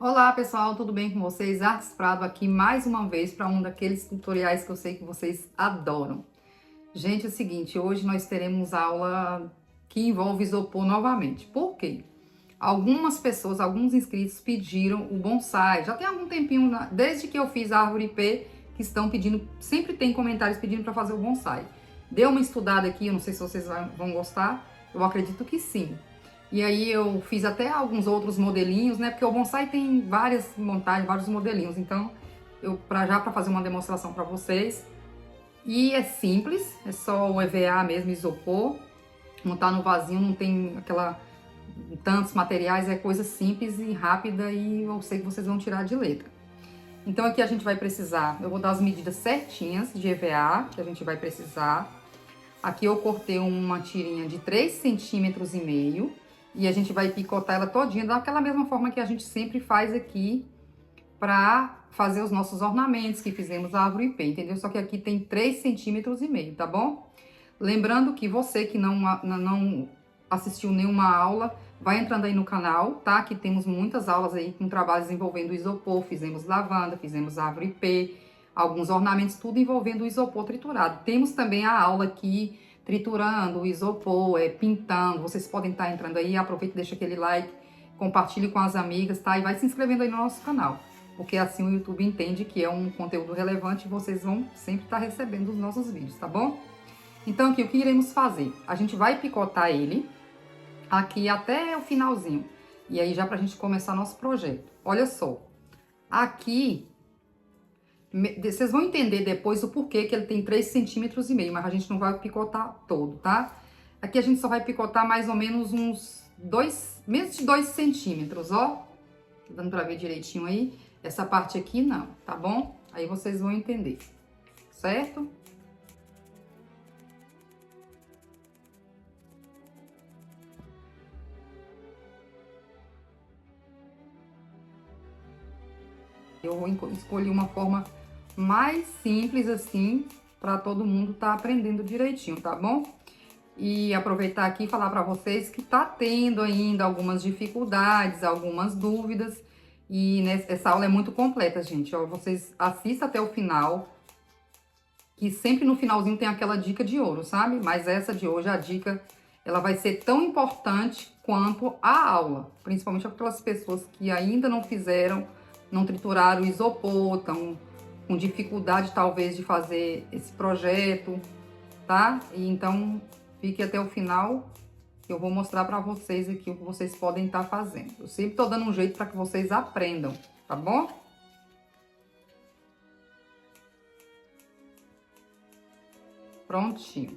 Olá pessoal, tudo bem com vocês? Artes Prado aqui mais uma vez para um daqueles tutoriais que eu sei que vocês adoram. Gente, é o seguinte, hoje nós teremos aula que envolve isopor novamente. Por quê? Algumas pessoas, alguns inscritos pediram o bonsai. Já tem algum tempinho, desde que eu fiz a árvore IP, que estão pedindo, sempre tem comentários pedindo para fazer o bonsai. Dê uma estudada aqui, eu não sei se vocês vão gostar, eu acredito que sim. E aí eu fiz até alguns outros modelinhos, né? Porque o bonsai tem várias montagens, vários modelinhos. Então, eu para fazer uma demonstração para vocês. E é simples, é só o EVA mesmo, isopor. Montar no vasinho, não tem tantos materiais, é coisa simples e rápida e eu sei que vocês vão tirar de letra. Então aqui a gente vai precisar, eu vou dar as medidas certinhas de EVA que a gente vai precisar. Aqui eu cortei uma tirinha de 3,5 cm e a gente vai picotar ela todinha daquela mesma forma que a gente sempre faz aqui para fazer os nossos ornamentos que fizemos a árvore IP, entendeu? Só que aqui tem 3,5 cm, tá bom? Lembrando que você que não assistiu nenhuma aula, vai entrando aí no canal, tá? Que temos muitas aulas aí com trabalhos envolvendo isopor, fizemos lavanda, fizemos árvore IP, alguns ornamentos, tudo envolvendo o isopor triturado. Temos também a aula aqui triturando o isopor, pintando. Vocês podem estar entrando aí, aproveita e deixa aquele like, compartilhe com as amigas, tá? E vai se inscrevendo aí no nosso canal, porque assim o YouTube entende que é um conteúdo relevante e vocês vão sempre estar recebendo os nossos vídeos, tá bom? Então aqui, o que iremos fazer? A gente vai picotar ele aqui até o finalzinho. E aí já pra gente começar nosso projeto. Olha só, aqui vocês vão entender depois o porquê que ele tem 3,5 cm, mas a gente não vai picotar todo, tá? Aqui a gente só vai picotar mais ou menos uns menos de 2 centímetros, ó. Tá dando pra ver direitinho aí? Essa parte aqui não, tá bom? Aí vocês vão entender, certo? Eu escolhi uma forma mais simples assim, para todo mundo tá aprendendo direitinho, tá bom? E aproveitar aqui e falar para vocês que tá tendo ainda algumas dificuldades, algumas dúvidas. E essa aula é muito completa, gente. Ó, vocês assistam até o final, que sempre no finalzinho tem aquela dica de ouro, sabe? Mas essa de hoje, a dica, ela vai ser tão importante quanto a aula. Principalmente aquelas pessoas que ainda não fizeram, não trituraram o isopor, estão com dificuldade talvez de fazer esse projeto, tá? E então, fique até o final, que eu vou mostrar para vocês aqui o que vocês podem estar fazendo. Eu sempre tô dando um jeito para que vocês aprendam, tá bom? Prontinho.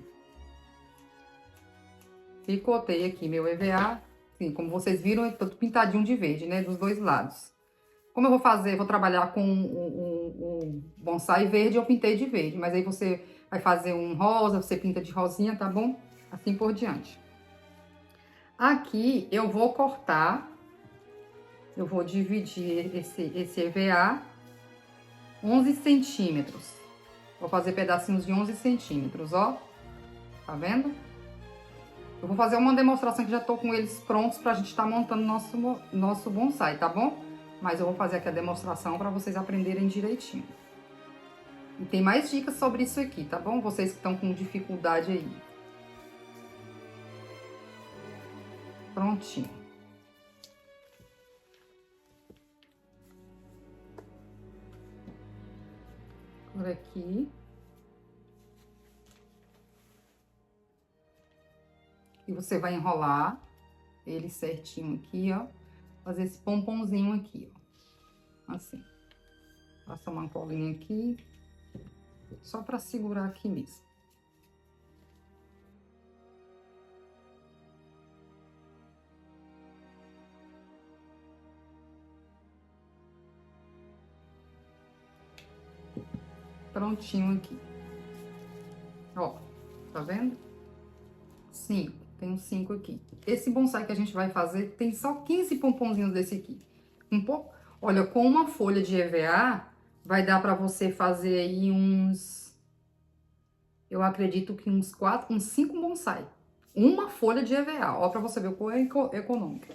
Picotei aqui meu EVA, assim, como vocês viram, é todo pintadinho de verde, né, dos dois lados. Como eu vou fazer, vou trabalhar com o bonsai verde, eu pintei de verde, mas aí você vai fazer um rosa, você pinta de rosinha, tá bom? Assim por diante. Aqui eu vou cortar, eu vou dividir esse EVA 11 centímetros. Vou fazer pedacinhos de 11 centímetros, ó. Tá vendo? Eu vou fazer uma demonstração que já tô com eles prontos pra gente estar montando nosso bonsai, tá bom? Mas eu vou fazer aqui a demonstração para vocês aprenderem direitinho. E tem mais dicas sobre isso aqui, tá bom? Vocês que estão com dificuldade aí. Prontinho. Por aqui. E você vai enrolar ele certinho aqui, ó. Fazer esse pomponzinho aqui, ó. Assim. Passa uma colinha aqui. Só pra segurar aqui mesmo. Prontinho aqui. Ó, tá vendo? 5. Tem uns 5 aqui. Esse bonsai que a gente vai fazer tem só 15 pomponzinhos desse aqui. Um pouco. Olha, com uma folha de EVA, vai dar pra você fazer aí uns... Eu acredito que uns 4, uns 5 bonsai. Uma folha de EVA, ó, pra você ver o quão é econômico.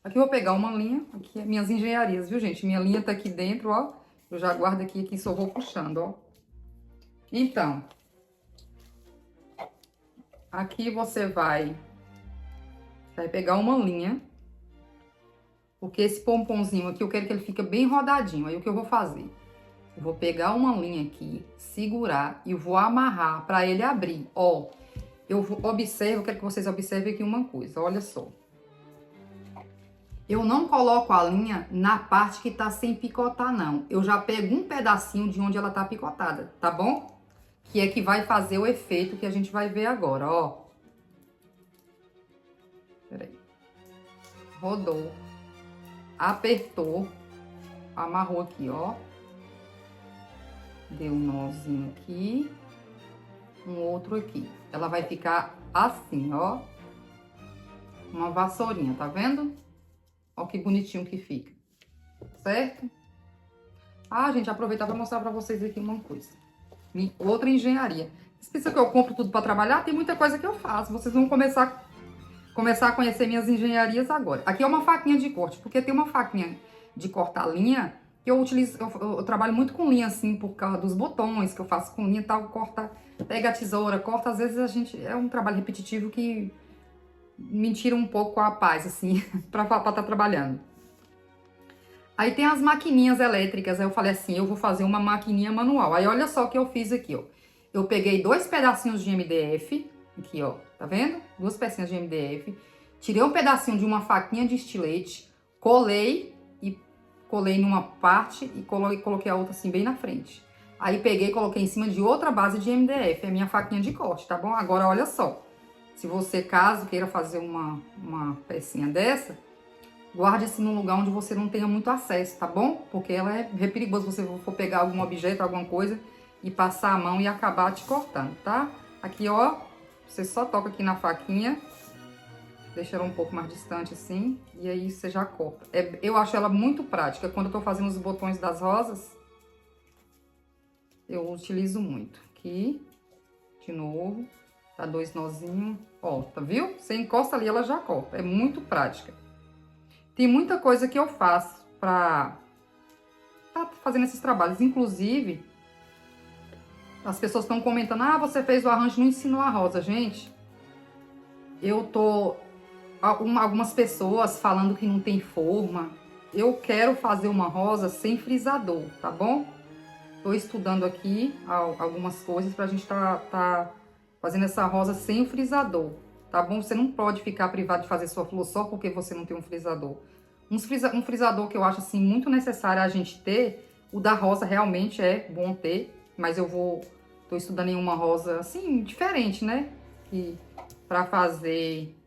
Aqui eu vou pegar uma linha, aqui é minhas engenharias, viu, gente? Minha linha tá aqui dentro, ó. Eu já guardo aqui só vou puxando, ó. Então, aqui você vai pegar uma linha, porque esse pomponzinho aqui eu quero que ele fique bem rodadinho. Aí o que eu vou fazer? Eu vou pegar uma linha aqui, segurar e vou amarrar para ele abrir. Ó, eu quero que vocês observem aqui uma coisa, olha só. Eu não coloco a linha na parte que tá sem picotar, não. Eu já pego um pedacinho de onde ela tá picotada, tá bom? Que é que vai fazer o efeito que a gente vai ver agora, ó. Peraí. Rodou. Apertou. Amarrou aqui, ó. Deu um nozinho aqui. Um outro aqui. Ela vai ficar assim, ó. Uma vassourinha, tá vendo? Ó que bonitinho que fica. Certo? Ah, gente, aproveitar para mostrar para vocês aqui uma coisa. Outra engenharia. Vocês pensam que eu compro tudo para trabalhar? Tem muita coisa que eu faço. Vocês vão começar a conhecer minhas engenharias agora. Aqui é uma faquinha de corte, porque tem uma faquinha de cortar linha que eu utilizo. Eu trabalho muito com linha, assim, por causa dos botões que eu faço com linha e tal. Corta, pega a tesoura, corta. Às vezes é um trabalho repetitivo que me tira um pouco a paz, assim, para estar trabalhando. Aí tem as maquininhas elétricas. Aí eu falei assim, eu vou fazer uma maquininha manual. Aí olha só o que eu fiz aqui, ó. Eu peguei 2 pedacinhos de MDF, aqui, ó, tá vendo? 2 pecinhas de MDF. Tirei um pedacinho de uma faquinha de estilete, colei numa parte e coloquei a outra assim bem na frente. Aí peguei e coloquei em cima de outra base de MDF, é a minha faquinha de corte, tá bom? Agora olha só. Se você, caso queira fazer uma pecinha dessa, guarde assim num lugar onde você não tenha muito acesso, tá bom? Porque ela é perigoso se você for pegar algum objeto, alguma coisa e passar a mão e acabar te cortando, tá? Aqui, ó, você só toca aqui na faquinha, deixa ela um pouco mais distante assim, e aí você já corta. Eu acho ela muito prática. Quando eu tô fazendo os botões das rosas, eu utilizo muito. Aqui, de novo, tá 2 nozinhos. Ó, tá viu? Você encosta ali, ela já corta. É muito prática. Tem muita coisa que eu faço pra tá fazendo esses trabalhos. Inclusive, as pessoas estão comentando, ah, você fez o arranjo e não ensinou a rosa. Gente, eu tô... algumas pessoas falando que não tem forma. Eu quero fazer uma rosa sem frisador, tá bom? Tô estudando aqui algumas coisas pra gente tá fazendo essa rosa sem o frisador, tá bom? Você não pode ficar privado de fazer sua flor só porque você não tem um frisador. Um frisador que eu acho, assim, muito necessário a gente ter, o da rosa realmente é bom ter, mas tô estudando em uma rosa, assim, diferente, né? Pra fazer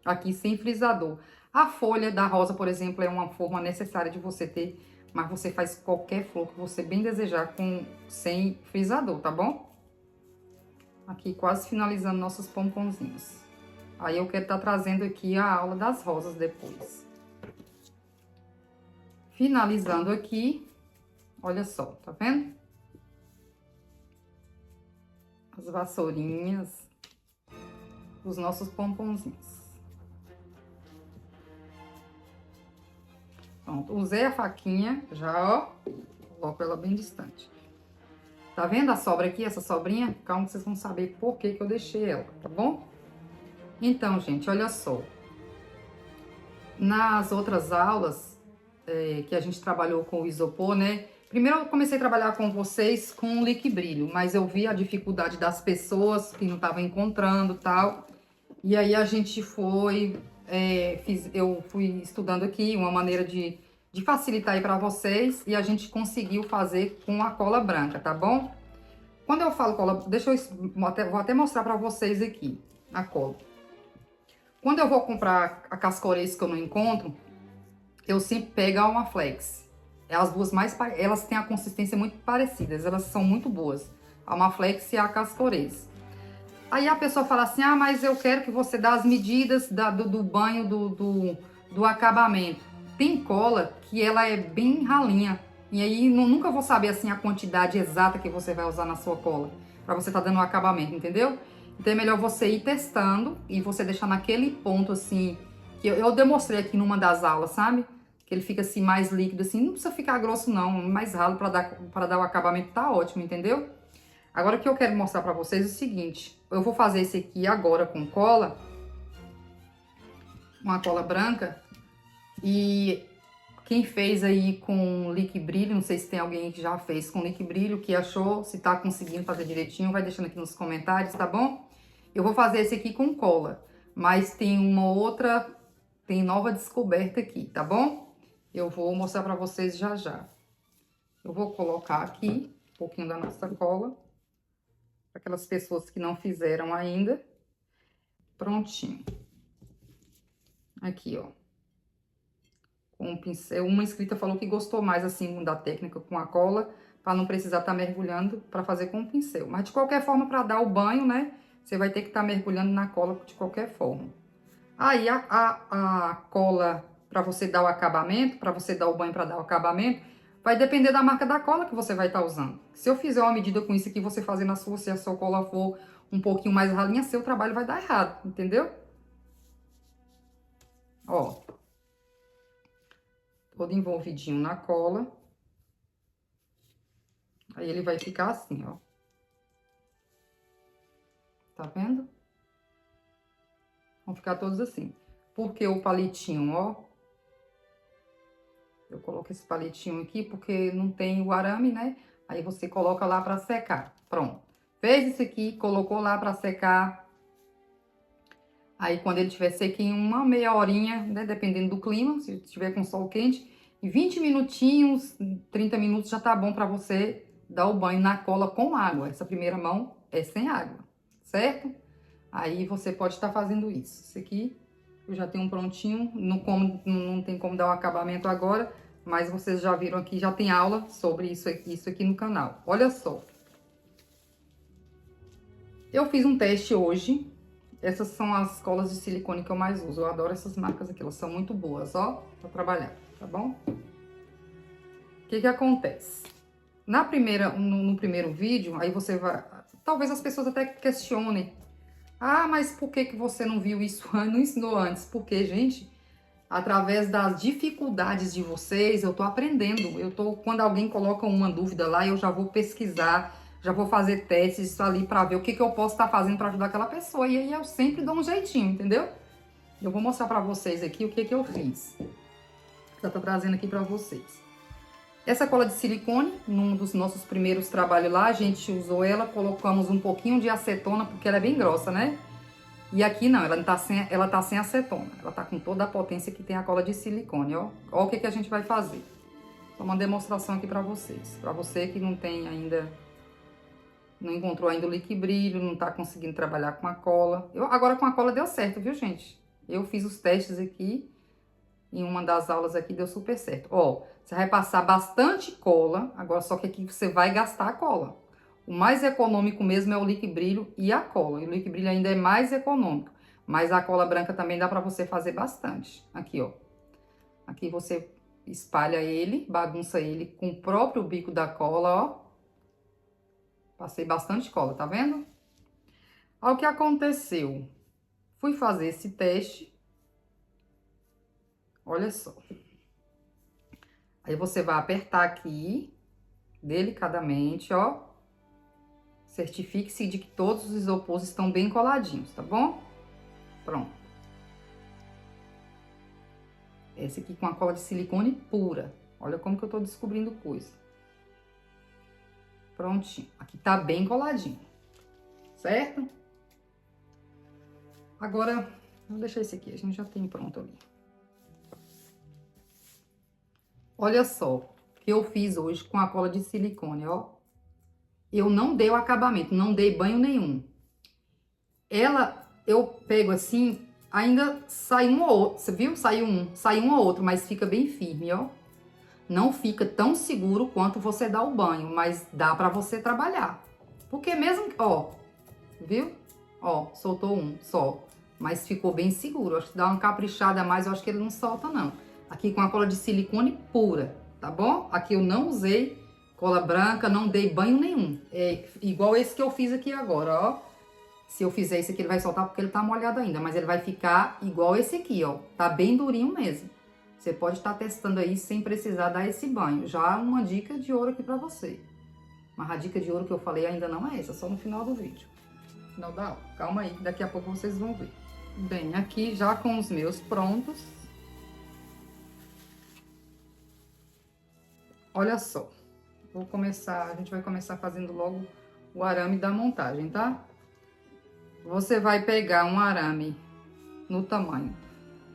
aqui sem frisador. A folha da rosa, por exemplo, é uma forma necessária de você ter, mas você faz qualquer flor que você bem desejar sem frisador, tá bom? Aqui quase finalizando nossos pomponzinhos. Aí eu quero estar trazendo aqui a aula das rosas depois. Finalizando aqui, olha só, tá vendo? As vassourinhas, os nossos pomponzinhos. Pronto, usei a faquinha, já, ó, coloco ela bem distante. Tá vendo a sobra aqui, essa sobrinha? Calma que vocês vão saber por que eu deixei ela, tá bom? Então, gente, olha só. Nas outras aulas que a gente trabalhou com o isopor, né? Primeiro eu comecei a trabalhar com vocês com o liquibrilho, mas eu vi a dificuldade das pessoas que não estavam encontrando e tal. E aí a gente eu fui estudando aqui uma maneira de facilitar aí para vocês e a gente conseguiu fazer com a cola branca, tá bom? Quando eu falo cola, vou até mostrar para vocês aqui a cola. Quando eu vou comprar a Cascorês que eu não encontro, eu sempre pego a Uma Flex. As duas elas têm a consistência muito parecidas, elas são muito boas. A Uma Flex e a Cascorês. Aí a pessoa fala assim, ah, mas eu quero que você dê as medidas do banho, do acabamento. Tem cola que ela é bem ralinha. E aí nunca vou saber assim a quantidade exata que você vai usar na sua cola. Pra você tá dando o acabamento, entendeu? Então é melhor você ir testando e você deixar naquele ponto assim que eu demonstrei aqui numa das aulas, sabe? Que ele fica assim mais líquido, assim, não precisa ficar grosso não, mais ralo para dar o acabamento tá ótimo, entendeu? Agora o que eu quero mostrar para vocês é o seguinte, eu vou fazer esse aqui agora com cola, uma cola branca, e quem fez aí com Liquibrilho, não sei se tem alguém que já fez com Liquibrilho, que achou, se tá conseguindo fazer direitinho, vai deixando aqui nos comentários, tá bom? Eu vou fazer esse aqui com cola, mas tem uma outra, tem nova descoberta aqui, tá bom? Eu vou mostrar pra vocês já já. Eu vou colocar aqui um pouquinho da nossa cola, para aquelas pessoas que não fizeram ainda. Prontinho. Aqui, ó. Com o pincel. Uma inscrita falou que gostou mais assim da técnica com a cola, para não precisar estar mergulhando para fazer com o pincel. Mas de qualquer forma, para dar o banho, né? Você vai ter que estar mergulhando na cola de qualquer forma. Aí a cola, para você dar o acabamento, para você dar o banho para dar o acabamento, vai depender da marca da cola que você vai estar usando. Se eu fizer uma medida com isso aqui, você fazer na sua, se a sua cola for um pouquinho mais ralinha, seu trabalho vai dar errado, entendeu? Ó. Todo envolvidinho na cola. Aí ele vai ficar assim, ó. Tá vendo? Vão ficar todos assim. Porque o palitinho, ó. Eu coloco esse palitinho aqui porque não tem o arame, né? Aí você coloca lá pra secar. Pronto. Fez isso aqui, colocou lá pra secar. Aí quando ele estiver sequinho, uma meia horinha, né? Dependendo do clima, se estiver com sol quente. Em 20 minutinhos, 30 minutos já tá bom pra você dar o banho na cola com água. Essa primeira mão é sem água, certo? Aí você pode estar fazendo isso. Esse aqui eu já tenho um prontinho, não tem como dar o acabamento agora, mas vocês já viram aqui, já tem aula sobre isso aqui no canal. Olha só. Eu fiz um teste hoje. Essas são as colas de silicone que eu mais uso. Eu adoro essas marcas aqui, elas são muito boas, ó, pra trabalhar, tá bom? O que que acontece? No primeiro vídeo, aí você vai... Talvez as pessoas até questionem. Ah, mas por que que você não viu isso, não ensinou antes? Porque, gente, através das dificuldades de vocês, eu tô aprendendo. Quando alguém coloca uma dúvida lá, eu já vou pesquisar, já vou fazer testes ali pra ver o que que eu posso estar fazendo pra ajudar aquela pessoa. E aí eu sempre dou um jeitinho, entendeu? Eu vou mostrar pra vocês aqui o que que eu fiz. Já tô trazendo aqui pra vocês. Essa cola de silicone, num dos nossos primeiros trabalhos lá, a gente usou ela, colocamos um pouquinho de acetona, porque ela é bem grossa, né? E aqui não, ela tá sem acetona. Ela tá com toda a potência que tem a cola de silicone, ó. Ó o que que a gente vai fazer. Só uma demonstração aqui pra vocês. Pra você que não tem ainda, não encontrou ainda o Liquibrilho, não tá conseguindo trabalhar com a cola. Agora com a cola deu certo, viu, gente? Eu fiz os testes aqui. Em uma das aulas aqui deu super certo. Ó, você vai passar bastante cola, agora só que aqui você vai gastar a cola. O mais econômico mesmo é o Liquibrilho e a cola. E o Liquibrilho ainda é mais econômico. Mas a cola branca também dá pra você fazer bastante. Aqui, ó. Aqui você espalha ele, bagunça ele com o próprio bico da cola, ó. Passei bastante cola, tá vendo? Olha o que aconteceu. Fui fazer esse teste. Olha só. Aí você vai apertar aqui, delicadamente, ó. Certifique-se de que todos os isopores estão bem coladinhos, tá bom? Pronto. Esse aqui com a cola de silicone pura. Olha como que eu tô descobrindo coisa. Prontinho. Aqui tá bem coladinho. Certo? Agora, vou deixar esse aqui. A gente já tem pronto ali. Olha só o que eu fiz hoje com a cola de silicone, ó. Eu não dei o acabamento, não dei banho nenhum. Eu pego assim, ainda sai um ou outro, você viu? Sai um ou outro, mas fica bem firme, ó. Não fica tão seguro quanto você dá o banho, mas dá pra você trabalhar. Porque mesmo, ó, viu? Ó, soltou um só, mas ficou bem seguro. Acho que dá uma caprichada a mais, eu acho que ele não solta não. Aqui com a cola de silicone pura, tá bom? Aqui eu não usei cola branca, não dei banho nenhum. É igual esse que eu fiz aqui agora, ó. Se eu fizer isso aqui, ele vai soltar porque ele tá molhado ainda, mas ele vai ficar igual esse aqui, ó. Tá bem durinho mesmo. Você pode estar testando aí sem precisar dar esse banho. Já uma dica de ouro aqui pra você. Mas a dica de ouro que eu falei ainda não é essa, só no final do vídeo. No final da aula. Calma aí, daqui a pouco vocês vão ver. Bem, aqui já com os meus prontos. Olha só. A gente vai começar fazendo logo o arame da montagem, tá? Você vai pegar um arame no tamanho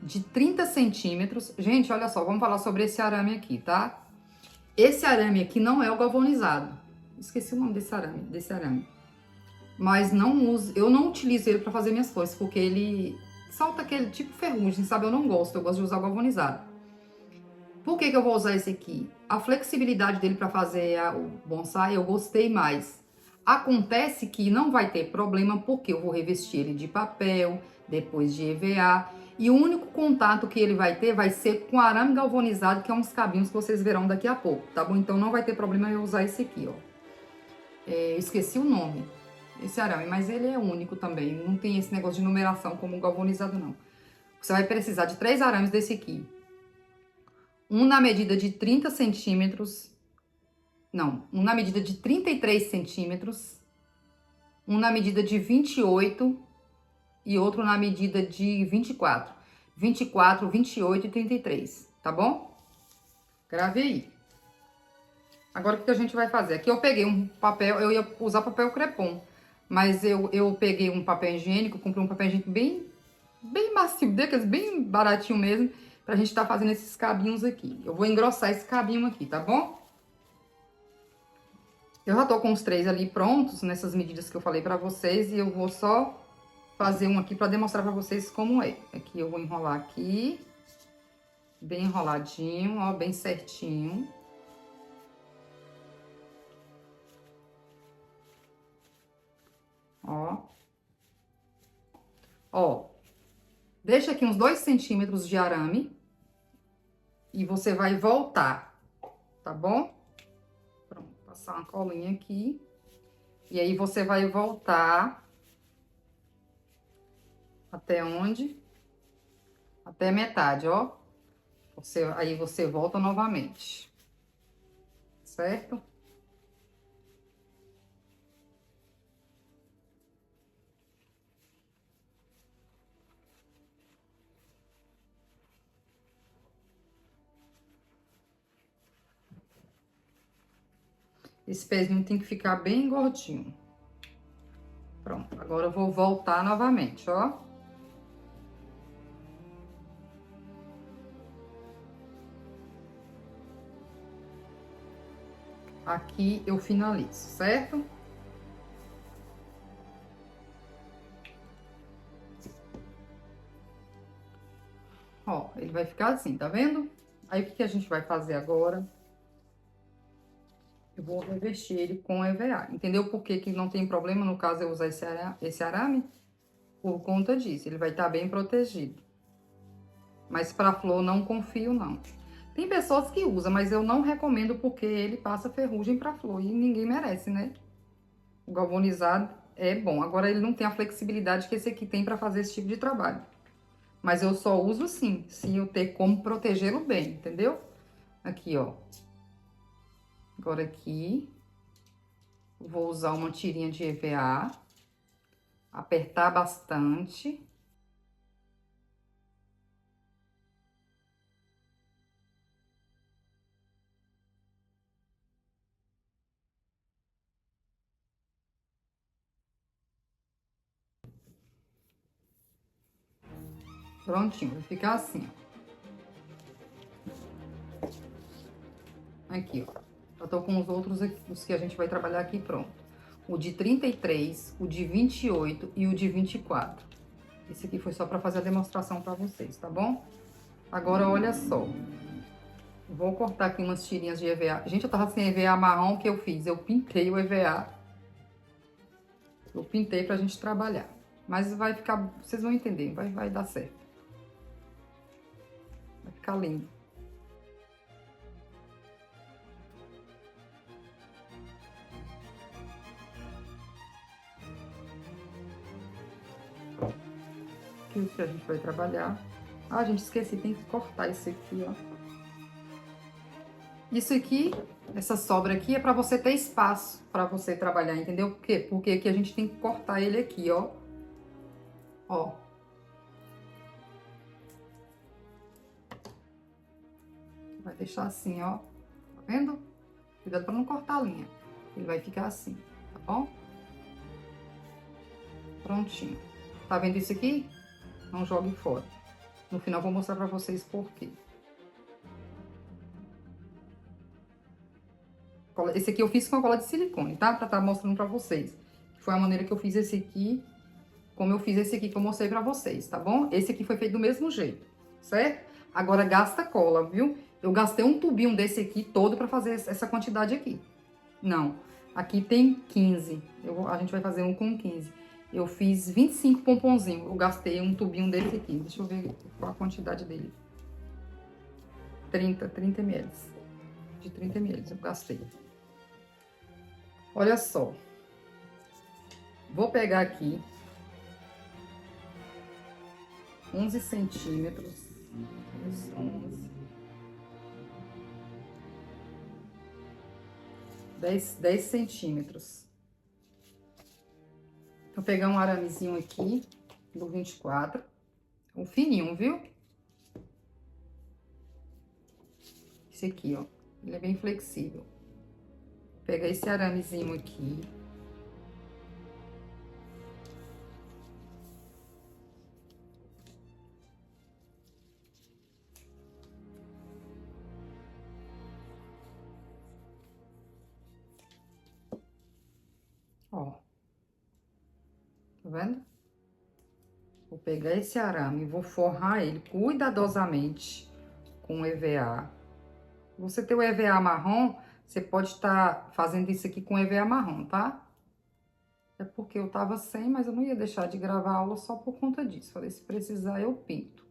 de 30 centímetros. Gente, olha só, vamos falar sobre esse arame aqui, tá? Esse arame aqui não é o galvanizado. Esqueci o nome desse arame. Mas eu não utilizo ele para fazer minhas coisas, porque ele solta aquele tipo ferrugem, sabe? Eu não gosto, eu gosto de usar o galvanizado. Por que eu vou usar esse aqui? A flexibilidade dele para fazer o bonsai eu gostei mais. Acontece que não vai ter problema porque eu vou revestir ele de papel, depois de EVA. E o único contato que ele vai ter vai ser com arame galvanizado, que é uns cabinhos que vocês verão daqui a pouco, tá bom? Então não vai ter problema eu usar esse aqui, ó. Esqueci o nome desse arame, mas ele é único também. Não tem esse negócio de numeração como o galvanizado, não. Você vai precisar de 3 arames desse aqui. Um na medida de 30 centímetros. Não, um na medida de 33 centímetros. Um na medida de 28 e outro na medida de 24. 24, 28 e 33, tá bom? Grave aí. Agora, o que a gente vai fazer? Aqui eu peguei um papel, eu ia usar papel crepom, mas eu peguei um papel higiênico, comprei um papel higiênico bem macio, daqueles bem baratinho mesmo, pra gente tá fazendo esses cabinhos aqui. Eu vou engrossar esse cabinho aqui, tá bom? Eu já tô com os 3 ali prontos, nessas medidas que eu falei pra vocês, e eu vou só fazer um aqui pra demonstrar pra vocês como é. Aqui eu vou enrolar aqui, bem enroladinho, ó, bem certinho. Ó. Ó. Deixa aqui uns 2 centímetros de arame. E você vai voltar, tá bom? Pronto, passar uma colinha aqui. E aí, você vai voltar até onde? Até metade, ó. Aí, você volta novamente. Certo? Esse pezinho tem que ficar bem gordinho. Pronto, agora eu vou voltar novamente, ó. Aqui eu finalizo, certo? Ó, ele vai ficar assim, tá vendo? Aí, o que a gente vai fazer agora? Eu vou revestir ele com EVA. Entendeu por que não tem problema, no caso, eu usar esse arame? Por conta disso, ele vai estar bem protegido. Mas para flor, não confio, não. Tem pessoas que usam, mas eu não recomendo porque ele passa ferrugem para flor e ninguém merece, né? O galvanizado é bom. Agora, ele não tem a flexibilidade que esse aqui tem para fazer esse tipo de trabalho. Mas eu só uso sim, se eu ter como protegê-lo bem, entendeu? Aqui, ó. Agora aqui, vou usar uma tirinha de EVA, apertar bastante. Prontinho, vai ficar assim, ó. Aqui, ó. Eu tô com os outros aqui, os que a gente vai trabalhar aqui, pronto. O de 33, o de 28 e o de 24. Esse aqui foi só pra fazer a demonstração pra vocês, tá bom? Agora, olha só. Vou cortar aqui umas tirinhas de EVA. Gente, eu tava sem EVA marrom, o que eu fiz? Eu pintei o EVA. Eu pintei pra gente trabalhar. Mas vai ficar, vocês vão entender, vai dar certo. Vai ficar lindo. fio que a gente vai trabalhar. Ah, gente, esqueci, tem que cortar isso aqui, ó. Isso aqui, essa sobra aqui é pra você ter espaço pra você trabalhar, entendeu? Por quê? Porque aqui a gente tem que cortar ele aqui, ó. Ó. Vai deixar assim, ó. Tá vendo? Cuidado pra não cortar a linha. Ele vai ficar assim, tá bom? Prontinho. Tá vendo isso aqui? Não jogue fora. No final eu vou mostrar pra vocês por quê. Esse aqui eu fiz com a cola de silicone, tá? Pra tá mostrando pra vocês. Foi a maneira que eu fiz esse aqui, como eu fiz esse aqui que eu mostrei pra vocês, tá bom? Esse aqui foi feito do mesmo jeito, certo? Agora gasta cola, viu? Eu gastei um tubinho desse aqui todo pra fazer essa quantidade aqui. Não, aqui tem 15. A gente vai fazer um com 15. Eu fiz 25 pomponzinhos. Eu gastei um tubinho desse aqui. Deixa eu ver qual a quantidade dele. 30 ml. De 30 ml eu gastei. Olha só. Vou pegar aqui 11 centímetros. 11. 10 centímetros. Vou pegar um aramezinho aqui, do 24. Um fininho, viu? Esse aqui, ó. Ele é bem flexível. Vou pegar esse aramezinho aqui. Ó. Tá vendo? Vou pegar esse arame e vou forrar ele cuidadosamente com EVA. Você ter o EVA marrom, você pode estar fazendo isso aqui com EVA marrom, tá? É porque eu tava sem, mas eu não ia deixar de gravar a aula só por conta disso. Falei, se precisar, eu pinto.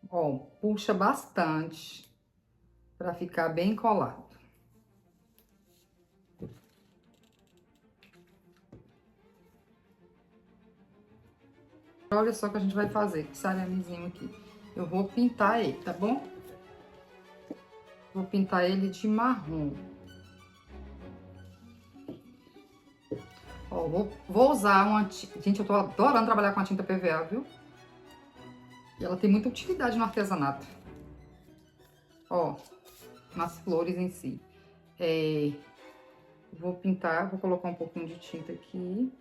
Ó, puxa bastante pra ficar bem colado. Olha só o que a gente vai fazer com esse aramezinho aqui. Eu vou pintar ele, tá bom? Vou pintar ele de marrom. Ó, vou usar uma... Gente, eu tô adorando trabalhar com a tinta PVA, viu? E ela tem muita utilidade no artesanato. Ó, nas flores em si. Vou pintar, vou colocar um pouquinho de tinta aqui.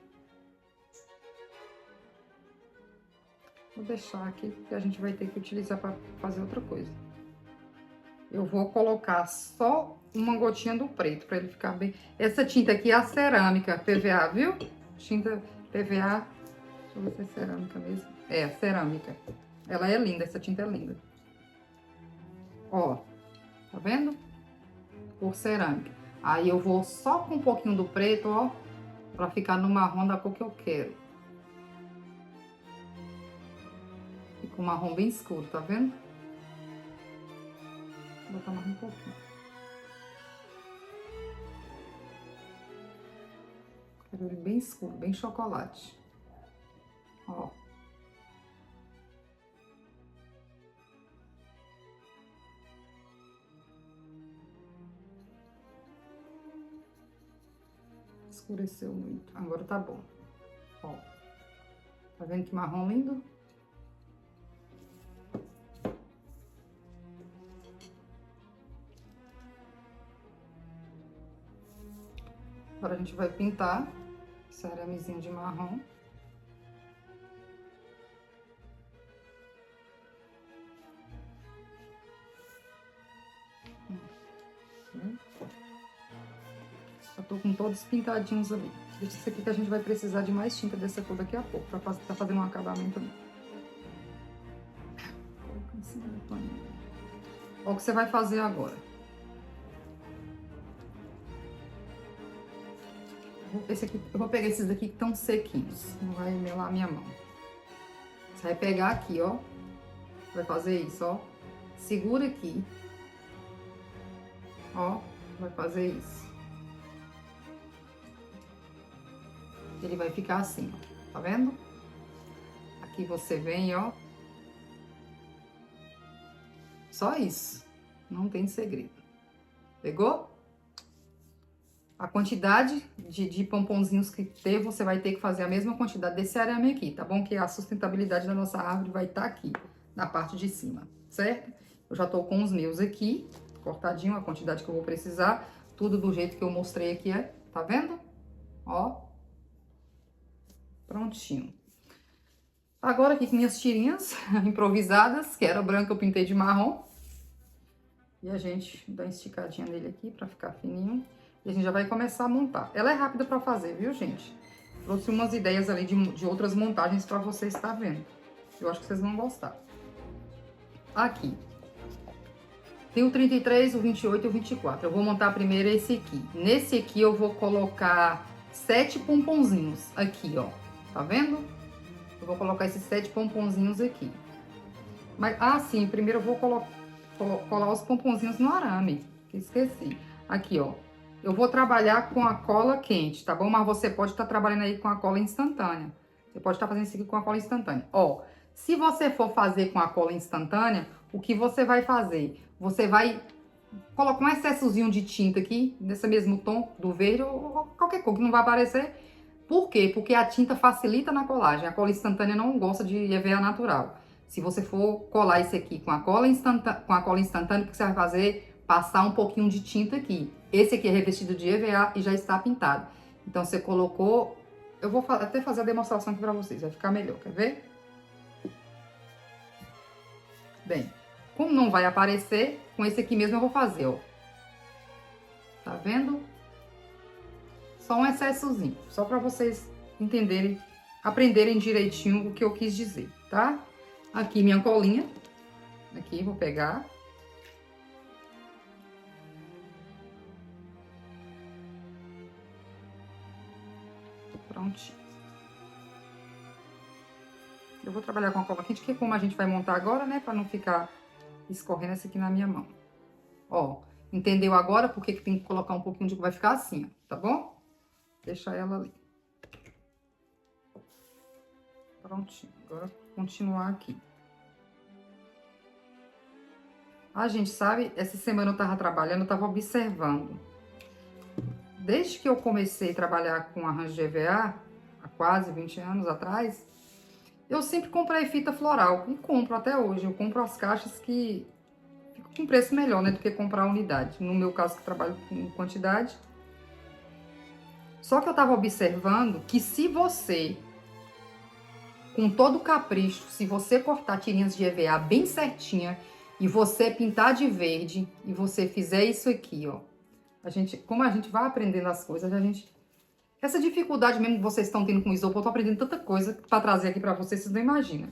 Vou deixar aqui, porque a gente vai ter que utilizar para fazer outra coisa. Eu vou colocar só uma gotinha do preto, para ele ficar bem... Essa tinta aqui é a cerâmica PVA, viu? Tinta PVA... Deixa eu ver se é cerâmica mesmo. É, a cerâmica. Ela é linda, essa tinta é linda. Ó, tá vendo? Por cerâmica. Aí eu vou só com um pouquinho do preto, ó, para ficar no marrom da cor que eu quero. Fica um marrom bem escuro, tá vendo? Vou botar mais um pouquinho. Quero ele bem escuro, bem chocolate. Ó. Escureceu muito. Agora tá bom. Ó. Tá vendo que marrom lindo? Agora a gente vai pintar esse aramezinho de marrom. Já tô com todos pintadinhos ali. Deixa isso aqui que a gente vai precisar de mais tinta dessa cor daqui a pouco, pra tá fazendo um acabamento ali. Olha o que você vai fazer agora. Eu vou pegar esses daqui que estão sequinhos, não vai melar a minha mão. Você vai pegar aqui, ó, vai fazer isso, ó, segura aqui, ó, vai fazer isso. Ele vai ficar assim, ó, tá vendo? Aqui aqui você vem, ó. Só isso. Não tem segredo. Pegou? A quantidade de pomponzinhos que ter, você vai ter que fazer a mesma quantidade desse arame aqui, tá bom? Que a sustentabilidade da nossa árvore vai estar aqui, na parte de cima, certo? Eu já tô com os meus aqui, cortadinho, a quantidade que eu vou precisar. Tudo do jeito que eu mostrei aqui, tá vendo? Ó. Prontinho. Agora aqui com minhas tirinhas improvisadas, que era branca, eu pintei de marrom. E a gente dá uma esticadinha nele aqui pra ficar fininho. E a gente já vai começar a montar. Ela é rápida pra fazer, viu, gente? Trouxe umas ideias ali de outras montagens pra vocês estar vendo. Eu acho que vocês vão gostar. Aqui. Tem o 33, o 28 e o 24. Eu vou montar primeiro esse aqui. Nesse aqui eu vou colocar 7 pomponzinhos aqui, ó. Tá vendo? Eu vou colocar esses 7 pomponzinhos aqui. Mas, sim, primeiro eu vou colar os pomponzinhos no arame, que esqueci. Aqui, ó. Eu vou trabalhar com a cola quente, tá bom? Mas você pode estar trabalhando aí com a cola instantânea. Você pode estar fazendo isso aqui com a cola instantânea. Ó, se você for fazer com a cola instantânea, o que você vai fazer? Você vai colocar um excessozinho de tinta aqui, nesse mesmo tom do verde, ou qualquer cor que não vai aparecer. Por quê? Porque a tinta facilita na colagem. A cola instantânea não gosta de EVA natural. Se você for colar esse aqui com a cola instantânea, o que você vai fazer? Passar um pouquinho de tinta aqui. Esse aqui é revestido de EVA e já está pintado. Então, você colocou... Eu vou até fazer a demonstração aqui para vocês, vai ficar melhor, quer ver? Bem, como não vai aparecer, com esse aqui mesmo eu vou fazer, ó. Tá vendo? Só um excessozinho, só para vocês entenderem, aprenderem direitinho o que eu quis dizer, tá? Aqui minha colinha, aqui vou pegar. Prontinho. Eu vou trabalhar com a cola quente, que é como a gente vai montar agora, né? Para não ficar escorrendo essa aqui na minha mão. Ó, entendeu agora por que tem que colocar um pouquinho de... Vai ficar assim, ó, tá bom? Deixa ela ali. Prontinho. Agora, continuar aqui. Gente, sabe? Essa semana eu tava trabalhando, eu tava observando. Desde que eu comecei a trabalhar com arranjo de EVA, há quase 20 anos atrás, eu sempre comprei fita floral. E compro até hoje. Eu compro as caixas que ficam com preço melhor, né? Do que comprar a unidade. No meu caso, que trabalho com quantidade. Só que eu tava observando que se você, com todo capricho, se você cortar tirinhas de EVA bem certinha e você pintar de verde e você fizer isso aqui, ó. Como a gente vai aprendendo as coisas, essa dificuldade mesmo que vocês estão tendo com isopor, eu tô aprendendo tanta coisa pra trazer aqui pra vocês não imaginam.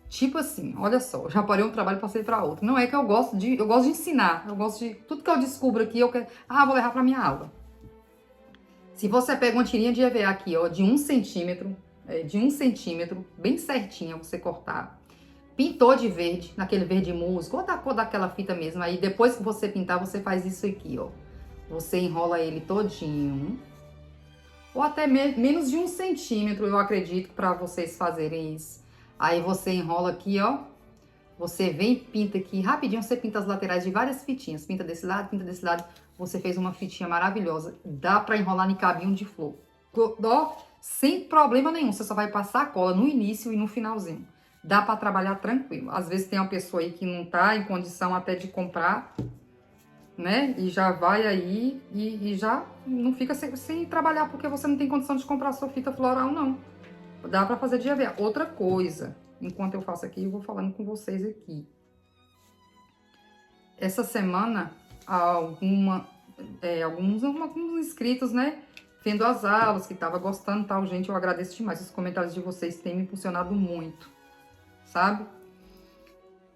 Tipo assim, olha só, já parei um trabalho e passei pra outro. Não é que eu gosto de ensinar, eu gosto de, tudo que eu descubro aqui, eu quero, vou levar pra minha aula. Se você pega uma tirinha de EVA aqui, ó, de 1 centímetro, bem certinha, você cortar. Pintou de verde, naquele verde musgo, ou da cor daquela fita mesmo. Aí depois que você pintar, você faz isso aqui, ó. Você enrola ele todinho. Ou até menos de 1 centímetro, eu acredito, para vocês fazerem isso. Aí você enrola aqui, ó. Você vem e pinta aqui, rapidinho você pinta as laterais de várias fitinhas. Pinta desse lado, pinta desse lado. Você fez uma fitinha maravilhosa. Dá pra enrolar em cabinho de flor. Ó, sem problema nenhum. Você só vai passar a cola no início e no finalzinho. Dá pra trabalhar tranquilo. Às vezes tem uma pessoa aí que não tá em condição até de comprar, né? E já vai aí e já não fica sem trabalhar porque você não tem condição de comprar sua fita floral, não. Dá pra fazer de EVA. Outra coisa, enquanto eu faço aqui, eu vou falando com vocês aqui. Essa semana, alguns inscritos, né? Vendo as aulas, que tava gostando e tal, gente, eu agradeço demais. Os comentários de vocês têm me impulsionado muito, sabe?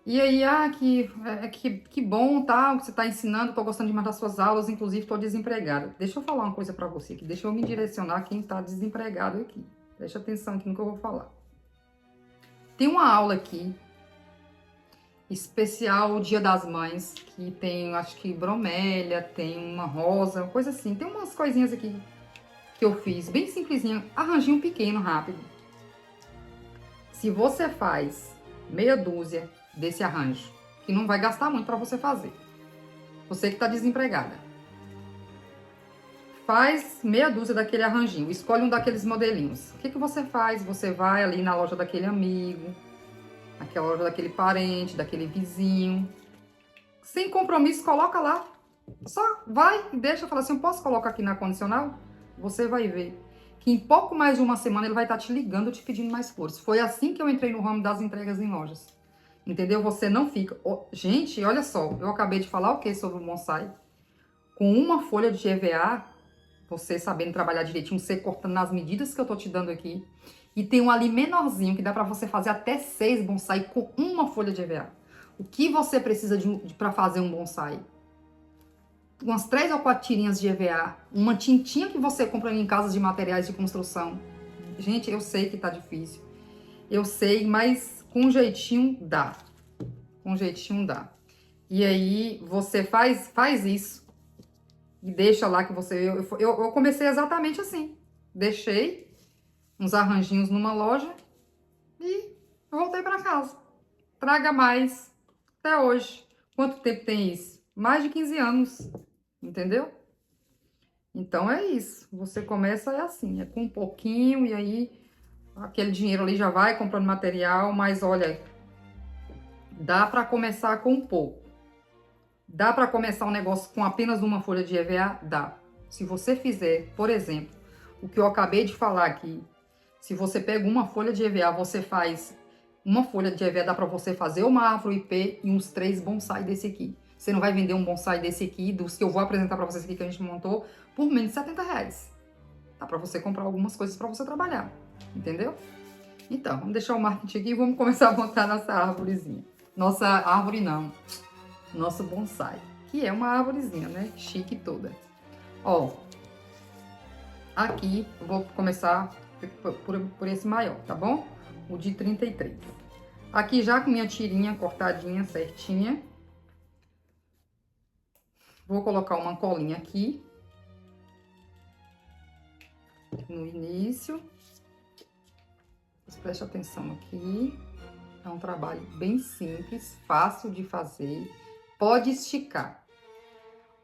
E aí, que bom, tá? Você tá ensinando, tô gostando demais das suas aulas, inclusive tô desempregada. Deixa eu falar uma coisa pra você aqui, deixa eu me direcionar a quem tá desempregado aqui. Preste atenção aqui no que eu vou falar. Tem uma aula aqui, especial Dia das Mães, que tem, acho que bromélia, tem uma rosa, coisa assim. Tem umas coisinhas aqui que eu fiz, bem simplesinha, arranjinho pequeno, rápido. Se você faz meia dúzia desse arranjo, que não vai gastar muito para você fazer, você que está desempregada, faz meia dúzia daquele arranjinho, escolhe um daqueles modelinhos. O que que você faz? Você vai ali na loja daquele amigo, naquela loja daquele parente, daquele vizinho, sem compromisso, coloca lá. Só vai e deixa, fala assim, eu posso colocar aqui na condicional? Você vai ver que em pouco mais de uma semana ele vai estar te ligando, te pedindo mais flores. Foi assim que eu entrei no ramo das entregas em lojas. Entendeu? Você não fica... Gente, olha só, eu acabei de falar o que sobre o bonsai? Com uma folha de EVA, você sabendo trabalhar direitinho, você cortando nas medidas que eu tô te dando aqui, e tem um ali menorzinho que dá pra você fazer até 6 bonsai com uma folha de EVA. O que você precisa para fazer um bonsai? Umas 3 ou 4 tirinhas de EVA, uma tintinha que você compra em casas de materiais de construção. Gente, eu sei que tá difícil. Eu sei, mas com jeitinho dá. Com jeitinho dá. E aí, você faz isso. E deixa lá que você... Eu comecei exatamente assim. Deixei uns arranjinhos numa loja e voltei para casa. Traga mais. Até hoje. Quanto tempo tem isso? Mais de 15 anos. Entendeu? Então é isso. Você começa assim, é com um pouquinho e aí aquele dinheiro ali já vai comprando material, mas olha, dá para começar com um pouco. Dá para começar um negócio com apenas uma folha de EVA? Dá. Se você fizer, por exemplo, o que eu acabei de falar aqui, se você pega uma folha de EVA, você faz uma folha de EVA, dá para você fazer uma árvore IP e uns 3 bonsai desse aqui. Você não vai vender um bonsai desse aqui, dos que eu vou apresentar para vocês aqui que a gente montou, por menos de R$70. Dá para você comprar algumas coisas para você trabalhar, entendeu? Então, vamos deixar o marketing aqui e vamos começar a montar nossa árvorezinha. Nossa árvore não, nosso bonsai, que é uma árvorezinha, né? Chique toda. Ó, aqui eu vou começar por esse maior, tá bom? O de 33. Aqui já com minha tirinha cortadinha certinha. Vou colocar uma colinha aqui. No início. Preste atenção aqui. É um trabalho bem simples, fácil de fazer. Pode esticar.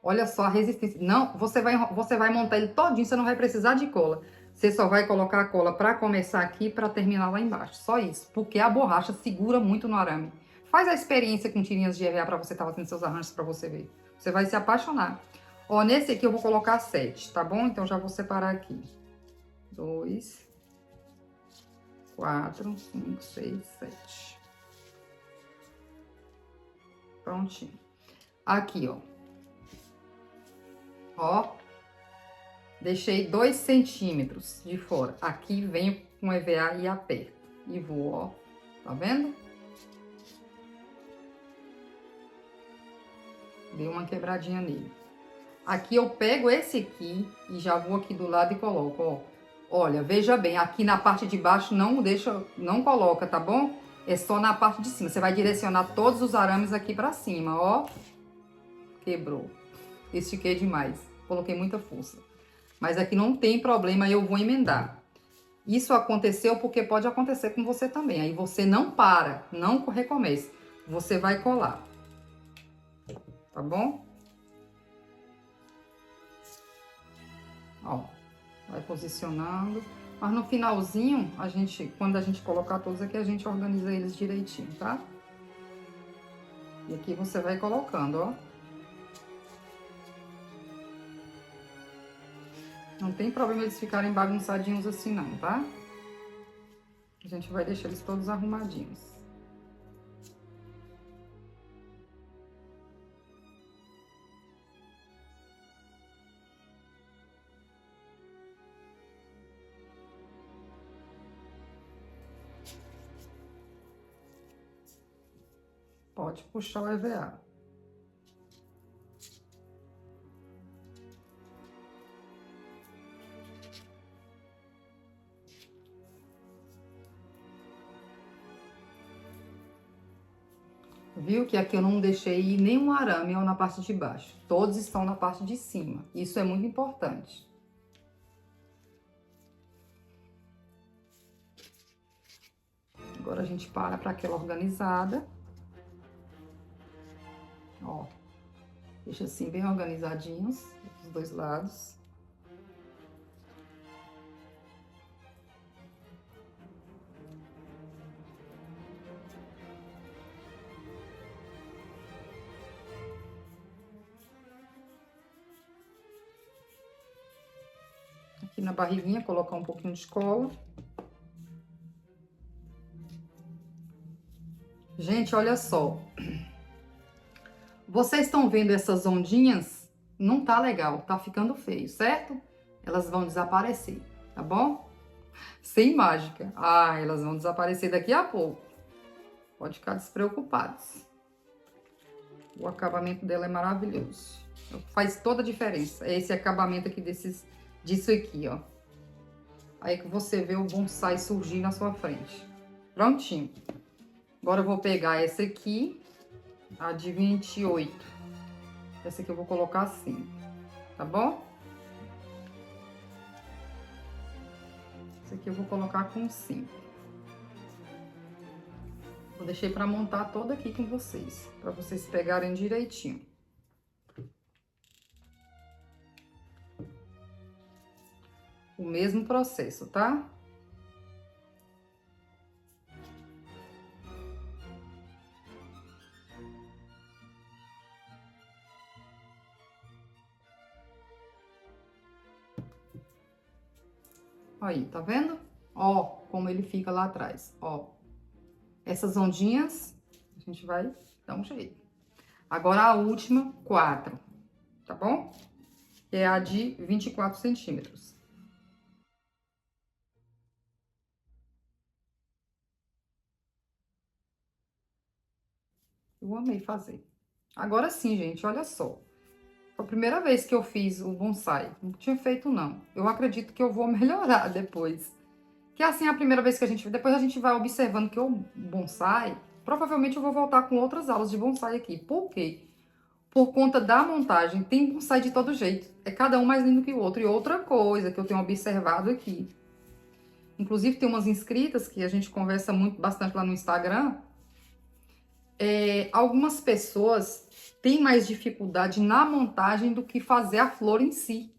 Olha só a resistência. Não, você vai montar ele todinho, você não vai precisar de cola. Você só vai colocar a cola para começar aqui para terminar lá embaixo. Só isso, porque a borracha segura muito no arame. Faz a experiência com tirinhas de EVA para você estar fazendo seus arranjos para você ver. Você vai se apaixonar. Ó, nesse aqui eu vou colocar 7, tá bom? Então já vou separar aqui. 2, 4, 5, 6, 7. Prontinho. Aqui, ó. Ó. Deixei 2 centímetros de fora. Aqui venho com EVA e aperto. E vou, ó. Tá vendo? Dei uma quebradinha nele. Aqui eu pego esse aqui e já vou aqui do lado e coloco, ó. Olha, veja bem, aqui na parte de baixo não coloca, tá bom? É só na parte de cima. Você vai direcionar todos os arames aqui pra cima, ó. Quebrou. Estiquei demais. Coloquei muita força. Mas aqui não tem problema, eu vou emendar. Isso aconteceu porque pode acontecer com você também. Aí você não para, não recomeça. Você vai colar. Tá bom? Ó, vai posicionando. Mas no finalzinho, quando a gente colocar todos aqui, a gente organiza eles direitinho, tá? E aqui você vai colocando, ó. Não tem problema eles ficarem bagunçadinhos assim não, tá? A gente vai deixar eles todos arrumadinhos. Pode puxar o EVA. Viu que aqui eu não deixei nenhum arame na parte de baixo. Todos estão na parte de cima. Isso é muito importante. a gente para aquela organizada. Ó, deixa assim bem organizadinhos, os dois lados. Aqui na barriguinha, colocar um pouquinho de cola. Gente, olha só. Vocês estão vendo essas ondinhas? Não tá legal, tá ficando feio, certo? Elas vão desaparecer, tá bom? Sem mágica. Ah, elas vão desaparecer daqui a pouco. Pode ficar despreocupados. O acabamento dela é maravilhoso. Faz toda a diferença. É esse acabamento aqui disso aqui, ó. Aí que você vê o bonsai surgir na sua frente. Prontinho. Agora eu vou pegar essa aqui, a de 28. Essa aqui eu vou colocar assim, tá bom? Essa aqui eu vou colocar com 5. Eu deixei para montar toda aqui com vocês, para vocês pegarem direitinho. O mesmo processo, tá? Aí, tá vendo? Ó, como ele fica lá atrás, ó. Essas ondinhas, a gente vai dar um jeito. Agora a última, 4, tá bom? Que é a de 24 centímetros. Eu amei fazer. Agora sim, gente, olha só. Foi a primeira vez que eu fiz o bonsai. Não tinha feito, não. Eu acredito que eu vou melhorar depois. Que assim, é a primeira vez que a gente... Depois a gente vai observando que o bonsai... Provavelmente eu vou voltar com outras aulas de bonsai aqui. Por quê? Por conta da montagem. Tem bonsai de todo jeito. É cada um mais lindo que o outro. E outra coisa que eu tenho observado aqui. Inclusive, tem umas inscritas que a gente conversa bastante lá no Instagram. Algumas pessoas têm mais dificuldade na montagem do que fazer a flor em si.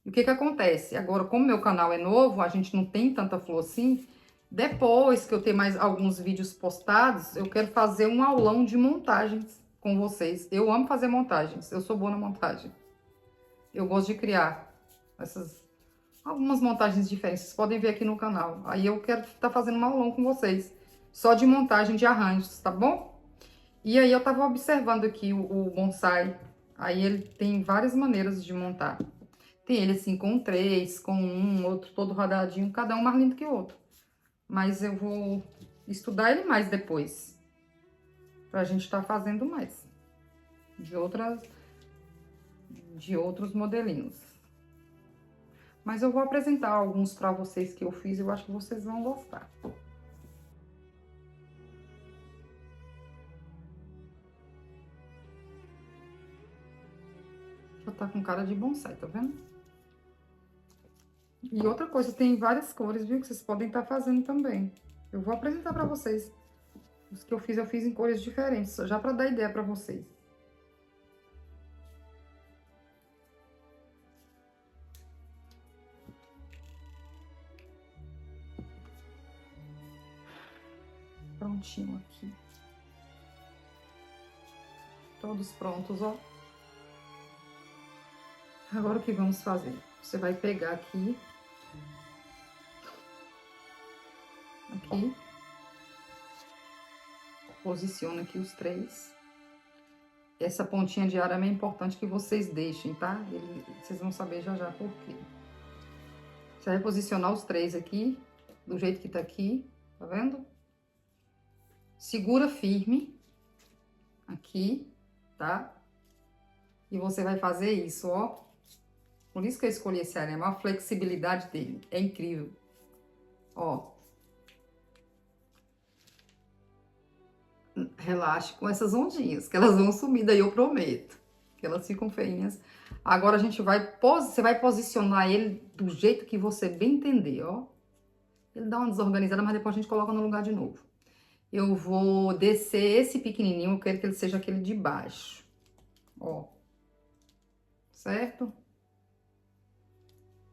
E o que que acontece? Agora, como meu canal é novo, a gente não tem tanta flor assim. Depois que eu ter mais alguns vídeos postados, eu quero fazer um aulão de montagens com vocês. Eu amo fazer montagens, eu sou boa na montagem. Eu gosto de criar algumas montagens diferentes, vocês podem ver aqui no canal. Aí eu quero estar fazendo um aulão com vocês, só de montagem de arranjos, tá bom? E aí eu tava observando aqui o bonsai, aí ele tem várias maneiras de montar. Tem ele assim com 3, com 1, outro todo rodadinho, cada um mais lindo que o outro. Mas eu vou estudar ele mais depois, pra gente estar fazendo mais de outros modelinhos. Mas eu vou apresentar alguns pra vocês que eu fiz, eu acho que vocês vão gostar. Já tá com cara de bonsai, tá vendo? E outra coisa, tem várias cores, viu? Que vocês podem estar fazendo também. Eu vou apresentar pra vocês. Os que eu fiz em cores diferentes, já pra dar ideia pra vocês. Prontinho aqui. Todos prontos, ó. Agora o que vamos fazer? Você vai pegar aqui. Aqui. Posiciona aqui os 3. Essa pontinha de arame é importante que vocês deixem, tá? Vocês vão saber já já por quê. Você vai posicionar os 3 aqui, do jeito que tá aqui, tá vendo? Segura firme. Aqui, tá? E você vai fazer isso, ó. Por isso que eu escolhi esse arame, a flexibilidade dele é incrível. Ó. Relaxe com essas ondinhas, que elas vão sumir, daí eu prometo. Que elas ficam feinhas. Agora a gente você vai posicionar ele do jeito que você bem entender, ó. Ele dá uma desorganizada, mas depois a gente coloca no lugar de novo. Eu vou descer esse pequenininho, eu quero que ele seja aquele de baixo, ó. Certo?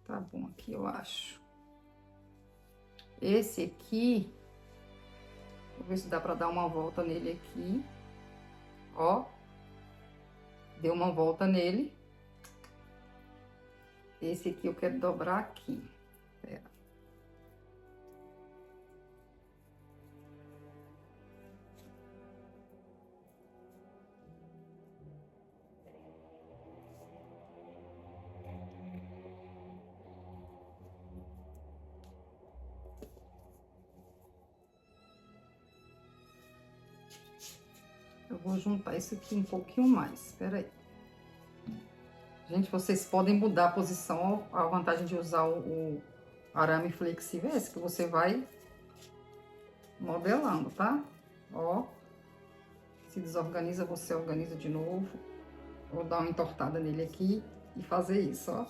Tá bom aqui, eu acho. Esse aqui, vou ver se dá pra dar uma volta nele aqui. Ó. Deu uma volta nele. Esse aqui eu quero dobrar aqui. Pera. Eu vou juntar isso aqui um pouquinho mais. Espera aí. Gente, vocês podem mudar a posição. A vantagem de usar o arame flexível é esse, que você vai modelando, tá? Ó. Se desorganiza, você organiza de novo. Vou dar uma entortada nele aqui e fazer isso, ó.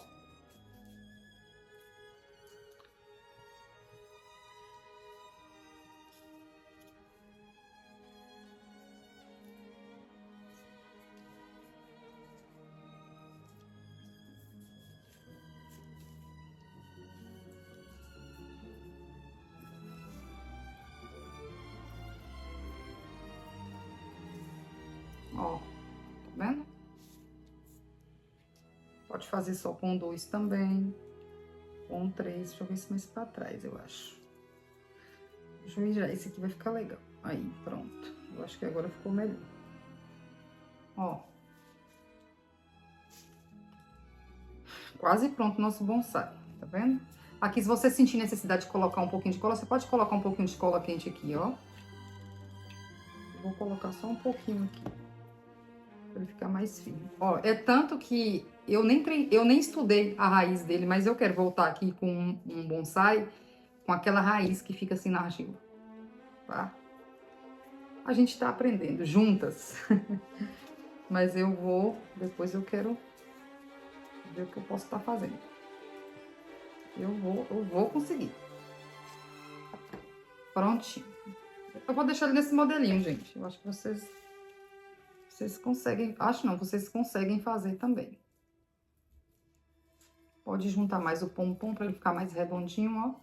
Ó, tá vendo? Pode fazer só com 2 também. Com 3, deixa eu ver se mais pra trás, eu acho. Deixa eu virar, esse aqui vai ficar legal. Aí, pronto. Eu acho que agora ficou melhor. Ó. Quase pronto o nosso bonsai, tá vendo? Aqui, se você sentir necessidade de colocar um pouquinho de cola, você pode colocar um pouquinho de cola quente aqui, ó. Eu vou colocar só um pouquinho aqui, pra ele ficar mais firme. Ó, é tanto que eu nem estudei a raiz dele, mas eu quero voltar aqui com um bonsai com aquela raiz que fica assim na argila, tá? A gente tá aprendendo juntas. Mas eu vou, depois eu quero ver o que eu posso estar fazendo. Eu vou conseguir. Prontinho. Eu vou deixar ele nesse modelinho, gente. Eu acho que vocês conseguem, acho não, vocês conseguem fazer também. Pode juntar mais o pompom para ele ficar mais redondinho, ó.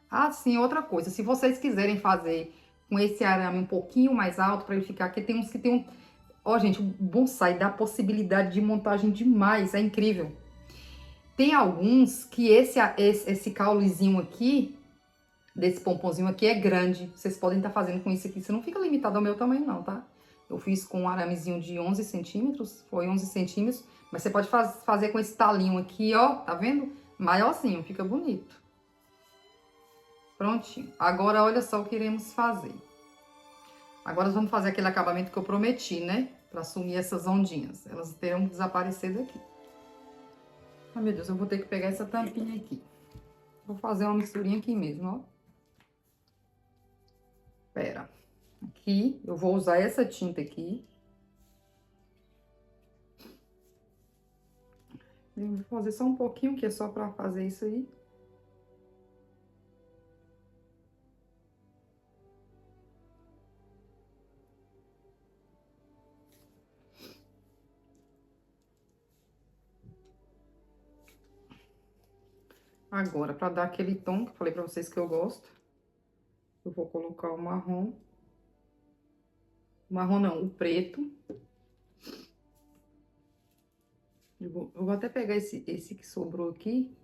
Ah, sim, outra coisa, se vocês quiserem fazer com esse arame um pouquinho mais alto para ele ficar, aqui tem uns que tem um, ó, gente, o bonsai dá possibilidade de montagem demais, é incrível. Tem alguns que esse caulezinho aqui, desse pomponzinho aqui, é grande. Vocês podem estar fazendo com isso aqui. Você não fica limitado ao meu tamanho, não, tá? Eu fiz com um aramezinho de 11 centímetros, foi 11 centímetros. Mas você pode fazer com esse talinho aqui, ó, tá vendo? Maiorzinho, fica bonito. Prontinho. Agora, olha só o que iremos fazer. Agora, nós vamos fazer aquele acabamento que eu prometi, né? Pra sumir essas ondinhas. Elas terão que desaparecer daqui. Ai, meu Deus, eu vou ter que pegar essa tampinha aqui. Vou fazer uma misturinha aqui mesmo, ó. Pera. Aqui, eu vou usar essa tinta aqui. Eu vou fazer só um pouquinho, que é só pra fazer isso aí. Agora, pra dar aquele tom que eu falei pra vocês que eu gosto, eu vou colocar o marrom. O marrom não, o preto. Eu vou até pegar esse que sobrou aqui,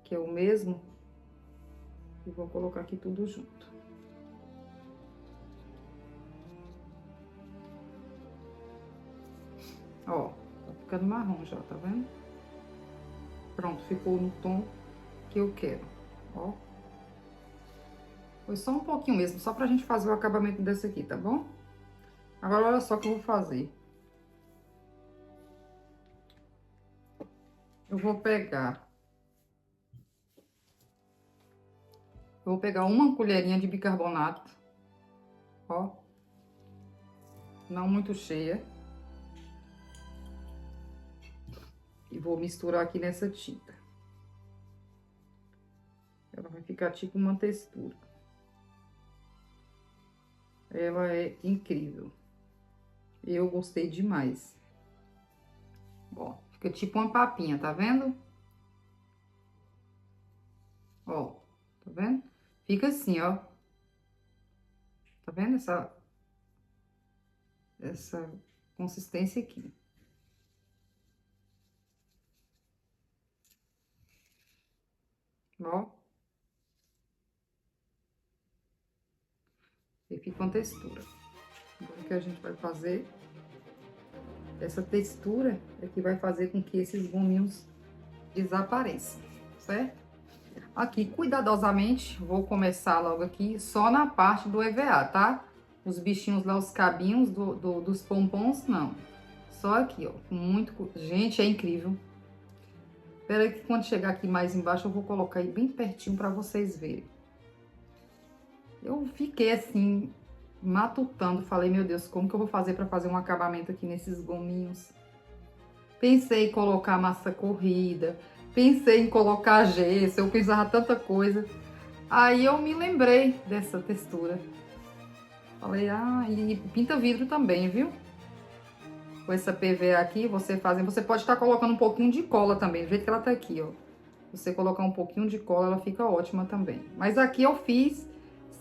que é o mesmo, e vou colocar aqui tudo junto. Ó, tá ficando marrom já, tá vendo? Pronto, ficou no tom que eu quero, ó. Foi só um pouquinho mesmo, só pra gente fazer o acabamento desse aqui, tá bom? Agora, olha só o que eu vou fazer. Eu vou pegar uma colherinha de bicarbonato, ó. Não muito cheia. E vou misturar aqui nessa tinta. Ela vai ficar tipo uma textura. ela é incrível. Eu gostei demais. Ó, fica tipo uma papinha, tá vendo? Ó, tá vendo? Fica assim, ó. Tá vendo essa consistência aqui? Ó. E fica uma textura. Agora o que a gente vai fazer, essa textura é que vai fazer com que esses gominhos desapareçam, certo? Aqui, cuidadosamente, vou começar logo aqui, só na parte do EVA, tá? Os bichinhos lá, os cabinhos dos pompons, não. Só aqui, ó, com muito... Gente, é incrível. Espera aí que quando chegar aqui mais embaixo, eu vou colocar aí bem pertinho pra vocês verem. Eu fiquei assim, matutando, falei, meu Deus, como que eu vou fazer pra fazer um acabamento aqui nesses gominhos? Pensei em colocar massa corrida, pensei em colocar gesso, eu pensava tanta coisa. Aí eu me lembrei dessa textura. Falei, ah, e pinta vidro também, viu? Com essa PVA aqui, você pode estar colocando um pouquinho de cola também, do jeito que ela tá aqui, ó. Você colocar um pouquinho de cola, ela fica ótima também. Mas aqui eu fiz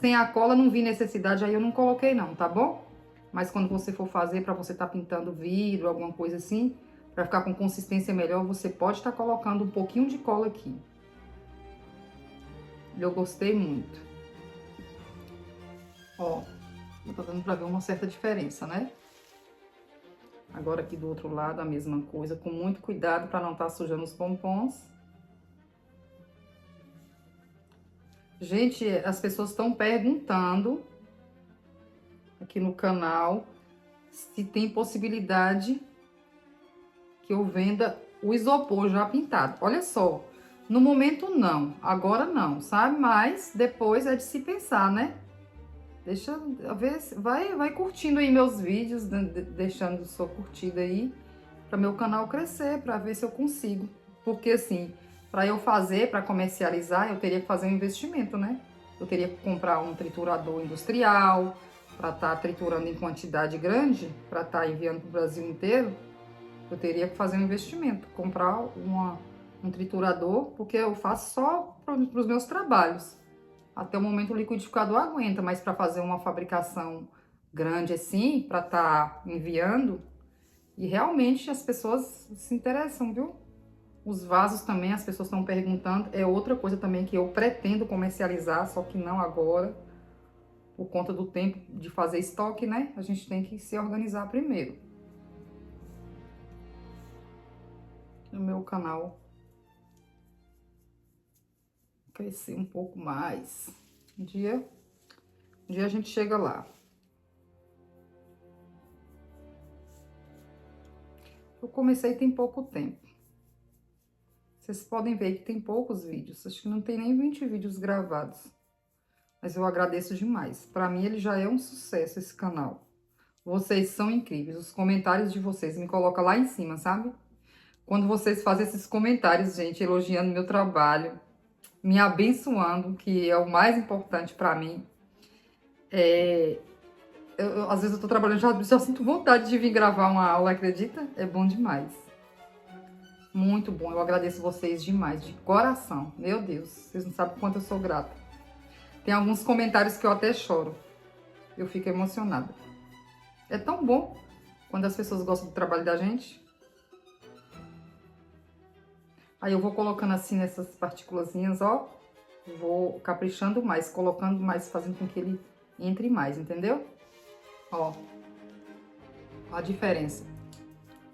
sem a cola, não vi necessidade, aí eu não coloquei não, tá bom? Mas quando você for fazer para você estar pintando vidro, alguma coisa assim, para ficar com consistência melhor, você pode estar colocando um pouquinho de cola aqui. Eu gostei muito. Ó, tá dando para ver uma certa diferença, né? Agora aqui do outro lado a mesma coisa, com muito cuidado para não estar sujando os pompons. Gente, as pessoas estão perguntando aqui no canal se tem possibilidade que eu venda o isopor já pintado. Olha só, no momento não, agora não, sabe? Mas depois é de se pensar, né? Deixa eu ver, vai curtindo aí meus vídeos, deixando sua curtida aí, para meu canal crescer, para ver se eu consigo. Porque assim, para eu fazer, para comercializar, eu teria que fazer um investimento, né? Eu teria que comprar um triturador industrial, para estar triturando em quantidade grande, para estar enviando para o Brasil inteiro. Eu teria que fazer um investimento, comprar um triturador, porque eu faço só para os meus trabalhos. Até o momento o liquidificador aguenta, mas para fazer uma fabricação grande assim, para estar enviando, e realmente as pessoas se interessam, viu? Os vasos também, as pessoas estão perguntando, é outra coisa também que eu pretendo comercializar, só que não agora, por conta do tempo de fazer estoque, né? A gente tem que se organizar primeiro. No meu canal crescer um pouco mais. Um dia a gente chega lá. Eu comecei tem pouco tempo. Vocês podem ver que tem poucos vídeos. Acho que não tem nem 20 vídeos gravados. Mas eu agradeço demais. Para mim ele já é um sucesso esse canal. Vocês são incríveis. Os comentários de vocês me colocam lá em cima, sabe? Quando vocês fazem esses comentários, gente, elogiando meu trabalho, me abençoando, que é o mais importante para mim. Às vezes eu tô trabalhando, já sinto vontade de vir gravar uma aula, acredita? É bom demais. Muito bom, eu agradeço vocês demais, de coração. Meu Deus, vocês não sabem o quanto eu sou grata. Tem alguns comentários que eu até choro. Eu fico emocionada. É tão bom quando as pessoas gostam do trabalho da gente. Aí eu vou colocando assim nessas partículazinhas, ó. Vou caprichando mais, colocando mais, fazendo com que ele entre mais, entendeu? Ó, a diferença.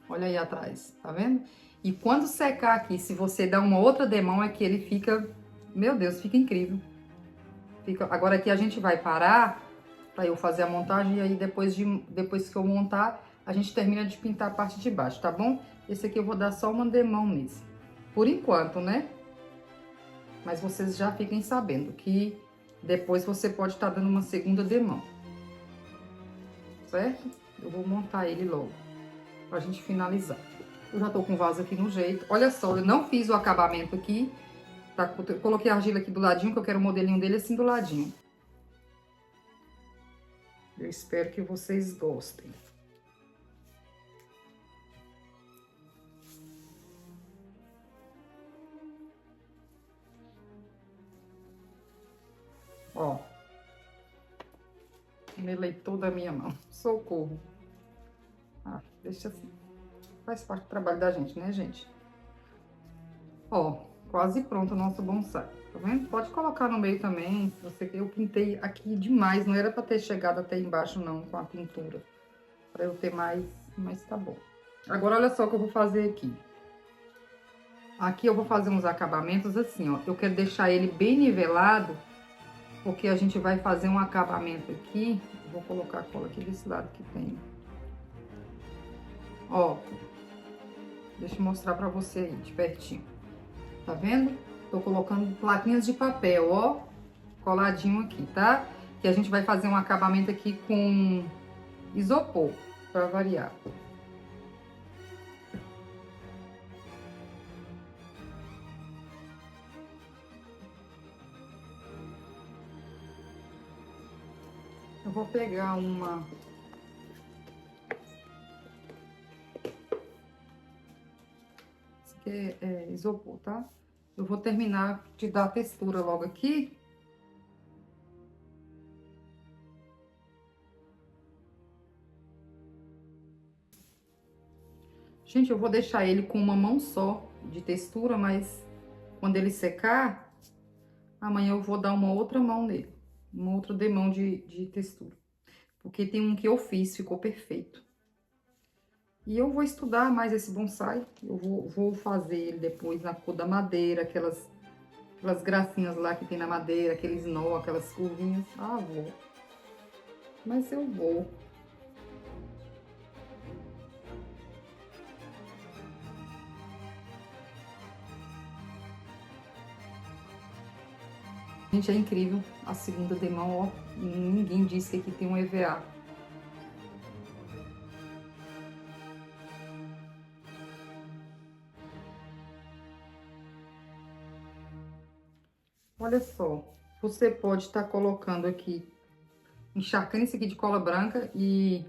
Olha aí atrás, tá vendo? E quando secar aqui, se você dá uma outra demão, é que ele fica... Meu Deus, fica incrível. Agora aqui a gente vai parar para eu fazer a montagem. E aí depois que eu montar, a gente termina de pintar a parte de baixo, tá bom? Esse aqui eu vou dar só uma demão mesmo. Por enquanto, né? Mas vocês já fiquem sabendo que depois você pode estar dando uma segunda demão. Certo? Eu vou montar ele logo, pra gente finalizar. Eu já tô com o vaso aqui no jeito. Olha só, eu não fiz o acabamento aqui. Tá? Eu coloquei a argila aqui do ladinho, que eu quero o modelinho dele assim do ladinho. Eu espero que vocês gostem. Ó. Melei toda a minha mão. Socorro. Ah, deixa assim. Faz parte do trabalho da gente, né, gente? Ó, quase pronto o nosso bonsai. Tá vendo? Pode colocar no meio também, se você quer. Eu pintei aqui demais. Não era pra ter chegado até embaixo, não, com a pintura. Pra eu ter mais, mas tá bom. Agora, olha só o que eu vou fazer aqui. Aqui eu vou fazer uns acabamentos assim, ó. Eu quero deixar ele bem nivelado, porque a gente vai fazer um acabamento aqui. Vou colocar a cola aqui desse lado que tem. Ó, deixa eu mostrar pra você aí, de pertinho. Tá vendo? Tô colocando plaquinhas de papel, ó, coladinho aqui, tá? Que a gente vai fazer um acabamento aqui com isopor, pra variar. Eu vou pegar uma... Esse aqui é isopor, tá? Eu vou terminar de dar a textura logo aqui. Gente, eu vou deixar ele com uma mão só de textura, mas quando ele secar, amanhã eu vou dar uma outra mão nele. Uma outra demão de textura. Porque tem um que eu fiz, ficou perfeito. E eu vou estudar mais esse bonsai. Eu vou fazer ele depois na cor da madeira, aquelas gracinhas lá que tem na madeira, aqueles nó, aquelas curvinhas. Ah, vou. Mas eu vou. Gente, é incrível. A segunda demão, ó. Ninguém disse que aqui tem um EVA. Olha só. Você pode estar colocando aqui, encharcando isso aqui de cola branca e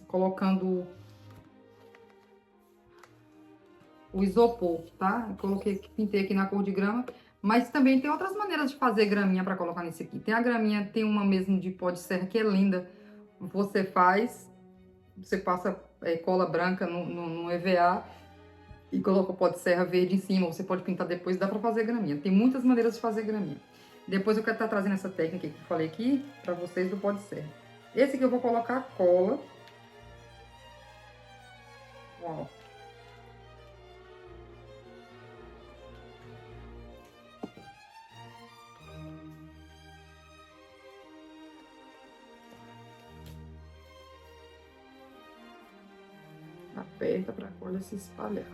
colocando o isopor, tá? Eu coloquei, pintei aqui na cor de grama, mas também tem outras maneiras de fazer graminha para colocar nesse aqui. Tem a graminha, tem uma mesmo de pó de serra que é linda. Você passa cola branca no EVA e coloca o pó de serra verde em cima. Você pode pintar depois, dá para fazer graminha. Tem muitas maneiras de fazer graminha. Depois eu quero estar trazendo essa técnica que eu falei aqui para vocês do pó de serra. Esse aqui eu vou colocar cola. Ó. Aperta para a cola se espalhar.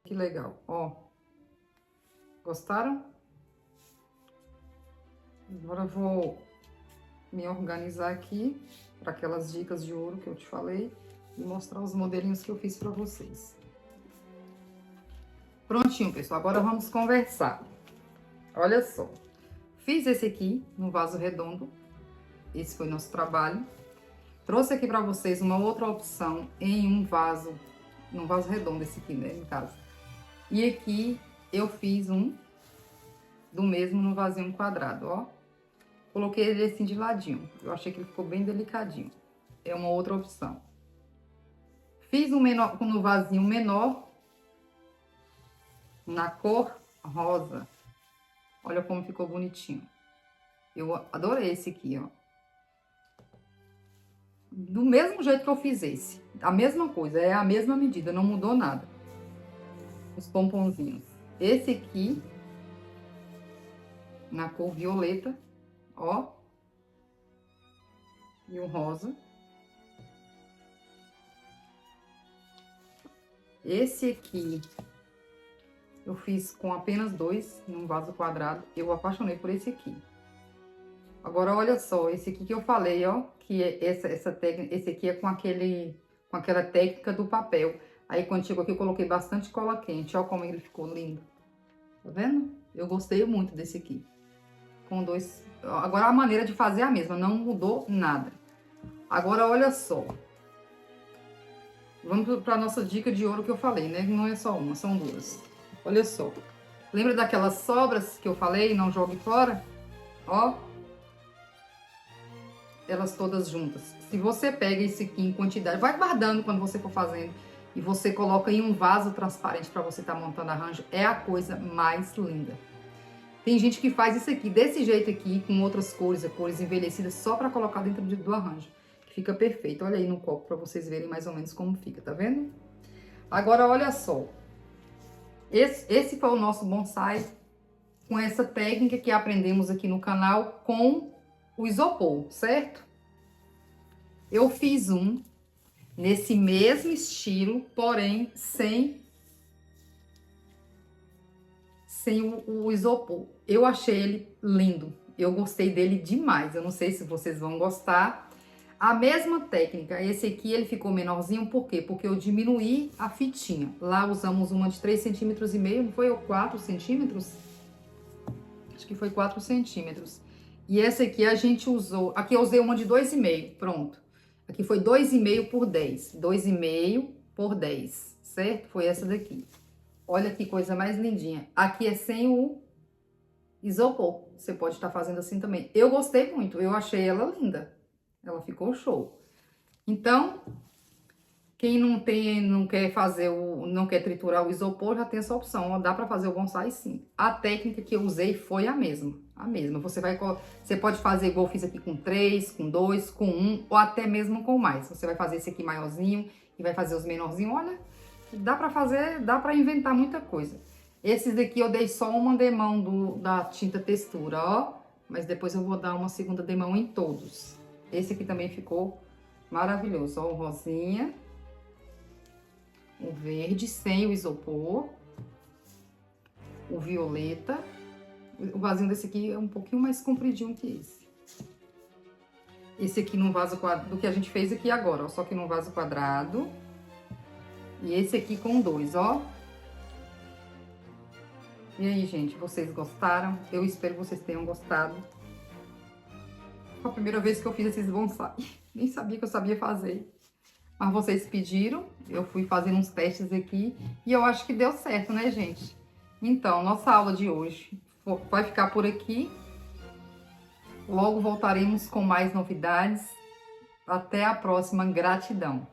Que legal, ó. Gostaram? Agora eu vou me organizar aqui para aquelas dicas de ouro que eu te falei e mostrar os modelinhos que eu fiz para vocês. Prontinho, pessoal. Agora vamos conversar. Olha só. Fiz esse aqui no vaso redondo. Esse foi nosso trabalho. Trouxe aqui para vocês uma outra opção em um vaso redondo esse aqui, né, em casa. E aqui eu fiz um do mesmo no vasinho quadrado, ó. Coloquei ele assim de ladinho. Eu achei que ele ficou bem delicadinho. É uma outra opção. Fiz um menor, no vasinho menor, na cor rosa. Olha como ficou bonitinho. Eu adorei esse aqui, ó. Do mesmo jeito que eu fiz esse. A mesma coisa, é a mesma medida, não mudou nada. Os pomponzinhos. Esse aqui, na cor violeta, ó. E o rosa. Esse aqui, eu fiz com apenas 2, num vaso quadrado. Eu apaixonei por esse aqui. Agora, olha só, esse aqui que eu falei, ó, que é essa técnica, esse aqui é com aquela técnica do papel. Aí, quando chegou aqui, eu coloquei bastante cola quente, ó como ele ficou lindo. Tá vendo? Eu gostei muito desse aqui. Com 2... Agora, a maneira de fazer é a mesma, não mudou nada. Agora, olha só. Vamos para nossa dica de ouro que eu falei, né? Não é só uma, são 2. Olha só. Lembra daquelas sobras que eu falei, não jogue fora? Ó. Elas todas juntas. Se você pega esse aqui em quantidade, vai guardando quando você for fazendo. E você coloca em um vaso transparente para você estar montando arranjo. É a coisa mais linda. Tem gente que faz isso aqui, desse jeito aqui, com outras cores, cores envelhecidas, só para colocar dentro do arranjo. Fica perfeito. Olha aí no copo para vocês verem mais ou menos como fica, tá vendo? Agora, olha só. Esse foi o nosso bonsai com essa técnica que aprendemos aqui no canal com o isopor, certo? Eu fiz um nesse mesmo estilo, porém sem o isopor. Eu achei ele lindo. Eu gostei dele demais. Eu não sei se vocês vão gostar. A mesma técnica, esse aqui ele ficou menorzinho, por quê? Porque eu diminuí a fitinha. Lá usamos uma de 3,5 centímetros, não foi? Ou 4 centímetros? Acho que foi 4 centímetros. E essa aqui a gente usou... Aqui eu usei uma de 2,5, pronto. Aqui foi 2,5 por 10. 2,5 por 10, certo? Foi essa daqui. Olha que coisa mais lindinha. Aqui é sem o isopor. Você pode estar fazendo assim também. Eu gostei muito, eu achei ela linda. Ela ficou show. Então, quem não quer fazer não quer triturar o isopor, já tem essa opção. Ó, dá para fazer o bonsai sim. A técnica que eu usei foi a mesma. A mesma. Você pode fazer igual eu fiz aqui com 3, com 2, com 1 ou até mesmo com mais. Você vai fazer esse aqui maiorzinho e vai fazer os menorzinhos. Olha, dá para fazer, dá para inventar muita coisa. Esses daqui eu dei só uma demão da tinta textura, ó. Mas depois eu vou dar uma segunda demão em todos. Esse aqui também ficou maravilhoso, ó, o rosinha, o verde sem o isopor, o violeta. O vasinho desse aqui é um pouquinho mais compridinho que esse. Esse aqui num vaso quadrado, do que a gente fez aqui agora, ó, só que num vaso quadrado. E esse aqui com 2, ó. E aí, gente, vocês gostaram? Eu espero que vocês tenham gostado. Foi a primeira vez que eu fiz esses bonsai. Nem sabia que eu sabia fazer. Mas vocês pediram, eu fui fazendo uns testes aqui e eu acho que deu certo, né, gente? Então, nossa aula de hoje vai ficar por aqui. Logo voltaremos com mais novidades. Até a próxima. Gratidão!